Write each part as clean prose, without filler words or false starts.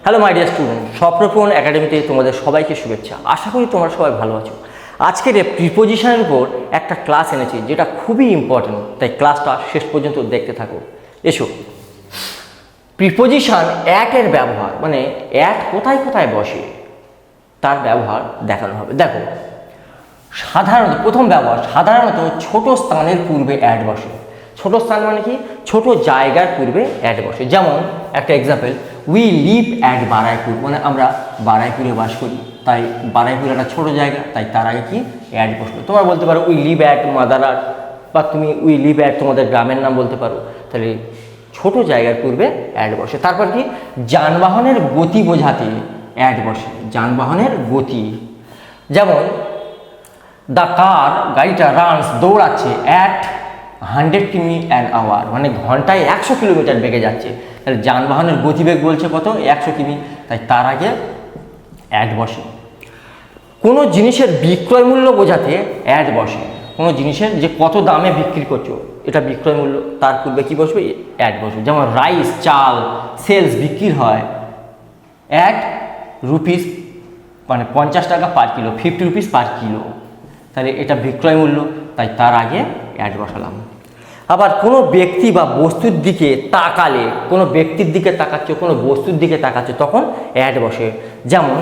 Hello my dear student, স্বপ্নপূরণ একাডেমিতে তোমাদের সবাইকে শুভেচ্ছা। আশা করি তোমরা সবাই ভালো আছো। আজকের এই প্রিপোজিশনের উপর একটা ক্লাস এনেছি যেটা খুবই ইম্পর্টেন্ট, তাই ক্লাসটা শেষ পর্যন্ত দেখতে থাকো। এসো, প্রিপোজিশন অ্যাট-এর ব্যবহার, মানে অ্যাট কোথায় কোথায় বসে তার ব্যবহার দেখানো হবে। দেখো, সাধারণত প্রথম ব্যবহার, সাধারণত ছোট স্থানের পূর্বে অ্যাট বসে। ছোট স্থান মানে কি? ছোট জায়গার পূর্বে অ্যাট বসে। যেমন একটা example, we live at Baruipur, মানে আমরা বারাইপুরে বাস করি, তাই বারাইপুর একটা ছোটো জায়গা, তাই তার আগে কি অ্যাট বসলো। তোমরা বলতে পারো উই লিভ অ্যাট মাদারার, বা তুমি উই লিভ অ্যাট তোমাদের গ্রামের নাম বলতে পারো। তাহলে ছোট জায়গার পূর্বে অ্যাট বসে। তারপর কি? যানবাহনের গতি বোঝাতে অ্যাট বসে। যানবাহনের গতি, যেমন দ্য কার, গাড়িটা রানস, দৌড়াচ্ছে অ্যাট 100 কিমি/আওয়ার, মানে ঘন্টায় 100 কিলোমিটার বেগে যাচ্ছে। তাহলে যানবাহনের গতিবেগ বলছে কত? 100 কিমি, তাই তার আগে অ্যাট বসে। কোনো জিনিসের বিক্রয় মূল্য বোঝাতে অ্যাট বসে। কোনো জিনিসের যে কত দামে বিক্রি করছো, এটা বিক্রয় মূল্য, তার পূর্বে কী বসবে? অ্যাট বসবে। যেমন রাইস, চাল, সেলস, বিক্রি হয় অ্যাট রুপিস, মানে 50 টাকা per kilo, 50 rupees per kilo, তাহলে এটা বিক্রয় মূল্য, তাই তার আগে অ্যাট বসালাম। আবার কোনো ব্যক্তি বা বস্তুর দিকে তাকালে, কোনো ব্যক্তির দিকে তাকাচ্ছ, কোনো বস্তুর দিকে তাকাচ্ছ, তখন অ্যাট বসে। যেমন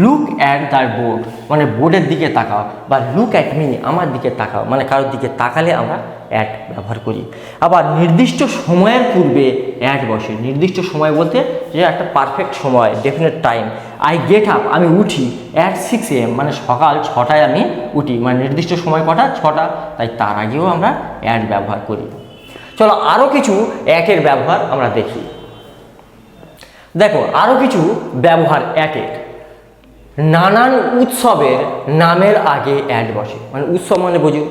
লুক অ্যাট দ্য বোর্ড, মানে বোর্ডের দিকে তাকাও, বা লুক অ্যাট মি, আমার দিকে তাকাও, মানে কারোর দিকে তাকালে আমরা অ্যাট ব্যবহার করি। আবার নির্দিষ্ট সময়ের পূর্বে অ্যাট বসে। নির্দিষ্ট সময় বলতে যে একটা পারফেক্ট সময়, definite time. I get up, আমি উঠি অ্যাট 6 AM, মানে সকাল 6টায় আমি উঠি, মানে নির্দিষ্ট সময় কটা? 6টা, তাই তার আগেও আমরা অ্যাট ব্যবহার করি। চলো আরও কিছু অ্যাটের ব্যবহার আমরা দেখি। দেখো, আরও কিছু ব্যবহার অ্যাটের। নানান উৎসবের নামের আগে অ্যাট বসে, মানে উৎসব মানে বোঝো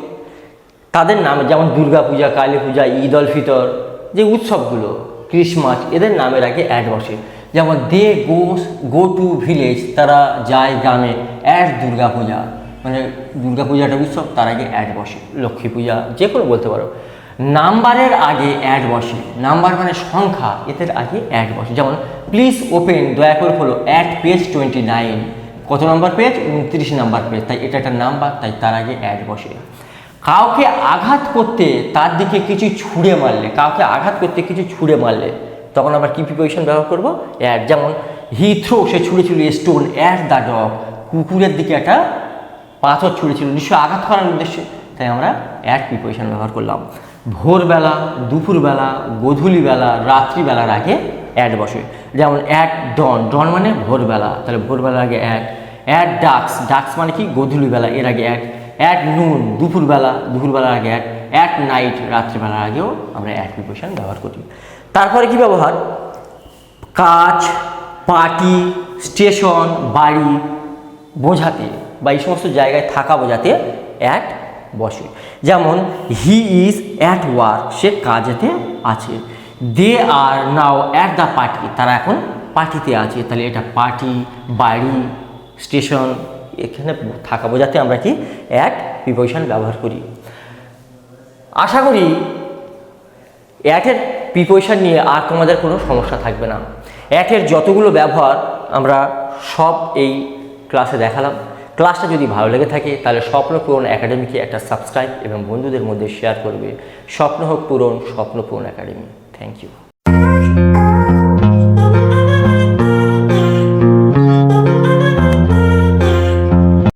তাদের নাম, যেমন দুর্গা পূজা, কালী পূজা, ঈদ উল ফিতর, যে উৎসবগুলো, ক্রিসমাস, এদের নামের আগে অ্যাট বসে। যেমন দে গো টু ভিলেজ, তারা যায় গ্রামে অ্যাট দুর্গা পূজা, মানে দুর্গা পূজাটা উৎসব, তার আগে অ্যাট বসে। লক্ষ্মী পূজা, যে কোনো বলতে পারো। নাম্বারের আগে অ্যাট বসে। নাম্বার মানে সংখ্যা, এদের আগে অ্যাট বসে। যেমন প্লিজ ওপেন, দয়া করে হলো অ্যাট পেজ 29, কত নম্বর পেজ? 29 নম্বর পেজ, তাই এটা একটা নাম্বার, তাই তার আগে অ্যাট বসে। কাউকে আঘাত করতে, তার দিকে কিছু ছুঁড়ে মারলে, কাউকে আঘাত করতে কিছু ছুঁড়ে মারলে, তখন আবার কি প্রিপোজিশন ব্যবহার করবো? অ্যাট। যেমন হি থ্রো, সে ছুঁড়েছিল স্টোন অ্যাট দ্য ডগ, কুকুরের দিকে একটা পাথর ছুঁড়েছিল, নিশ্চয়ই আঘাত করার উদ্দেশ্যে, তাই আমরা অ্যাট প্রিপোজিশন ব্যবহার করলাম। ভোরবেলা, দুপুরবেলা, গধূলিবেলা, রাত্রিবেলার আগে অ্যাট বসে। যেমন অ্যাট ডন, ডন মানে ভোরবেলা, তাহলে ভোরবেলার আগে অ্যাট। অ্যাট ডাক্স, ডাক্স মানে কি? গধূলিবেলা, এর আগে অ্যাট। অ্যাট নুন, দুপুরবেলা, দুপুরবেলার আগে অ্যাট। অ্যাট নাইট, রাত্রিবেলার আগেও আমরা অ্যাট প্রিপোজিশন ব্যবহার করি। তারপরে কি ব্যবহার? কাজ, পার্টি, স্টেশন, বাড়ি বোঝাতে, বা এই সমস্ত জায়গায় থাকা বোঝাতে অ্যাট বসে। যেমন হি ইজ অ্যাট ওয়ার্ক, সে কাজেতে আছে। দে আর নাও অ্যাট দ্য পার্টি, তারা এখন পার্টিতে আছে, তাহলে এটা পার্টি, বাড়ি, স্টেশন, এখানে থাকা বোঝাতে আমরা কি অ্যাট প্রিপোজিশন ব্যবহার করি। আশা করি অ্যাটের প্রিপোজিশন নিয়ে আর তোমাদের কোনো সমস্যা থাকবে না। অ্যাটের যতগুলো ব্যবহার আমরা সব এই ক্লাসে দেখালাম। ক্লাসটা যদি ভালো লেগে থাকে তাহলে স্বপ্নপূরণ একাডেমিকে একটা সাবস্ক্রাইব এবং বন্ধুদের মধ্যে শেয়ার করবে। স্বপ্ন হোক পূরণ, স্বপ্নপূরণ একাডেমি। Thank you.